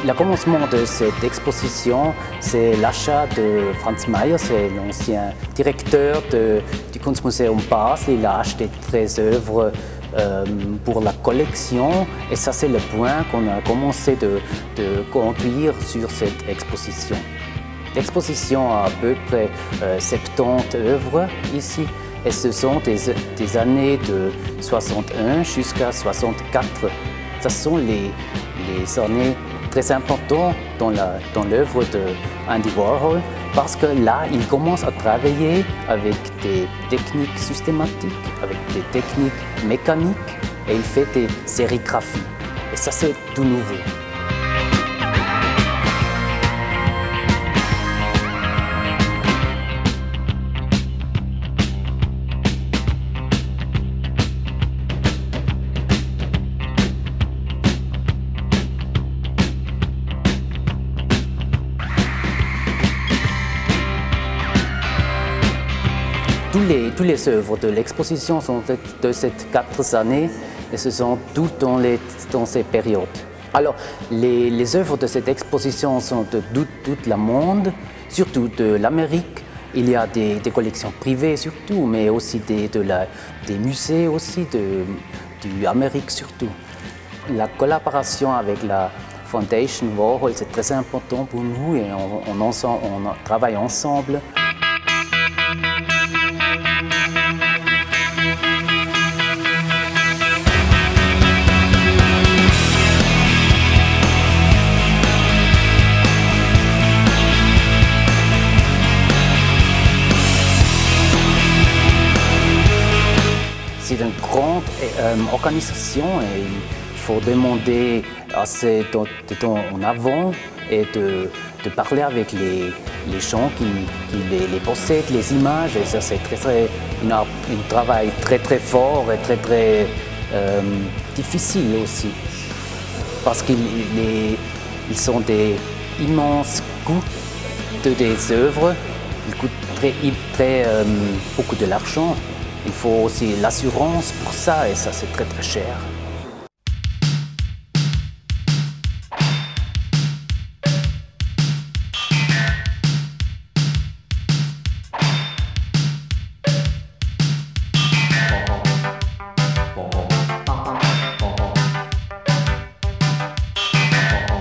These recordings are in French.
Le commencement de cette exposition, c'est l'achat de Franz Mayer, c'est l'ancien directeur du Kunstmuseum Basel. Il a acheté 13 œuvres pour la collection et ça c'est le point qu'on a commencé de construire sur cette exposition. L'exposition a à peu près 70 œuvres ici et ce sont des années de 61 jusqu'à 64. Ce sont les années très importantes dans l'œuvre de Andy Warhol parce que là, il commence à travailler avec des techniques systématiques, avec des techniques mécaniques et il fait des sérigraphies. Et ça, c'est tout nouveau. Toutes les œuvres de l'exposition sont de ces 4 années et ce sont toutes dans ces périodes. Alors, les œuvres de cette exposition sont de tout le monde, surtout de l'Amérique. Il y a des collections privées surtout, mais aussi des musées aussi, de l'Amérique surtout. La collaboration avec la Fondation Warhol, c'est très important pour nous et on travaille ensemble. C'est une grande organisation et il faut demander assez de temps en avant et de parler avec les gens qui les possèdent, les images. Et ça, c'est un travail très fort et très difficile aussi. Parce qu'ils sont des immenses coûts des œuvres. Ils coûtent beaucoup de l'argent. Il faut aussi l'assurance pour ça et ça c'est très cher.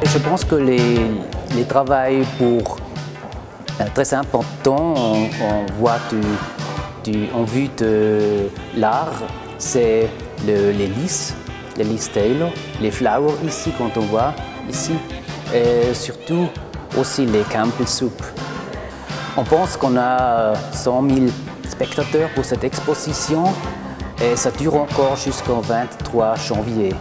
Je pense que les travaux très importants, on voit en vue de l'art, c'est les lys Taylor, les flowers ici, quand on voit ici, et surtout aussi les Campbell Soup. On pense qu'on a 100 000 spectateurs pour cette exposition et ça dure encore jusqu'au 23 janvier.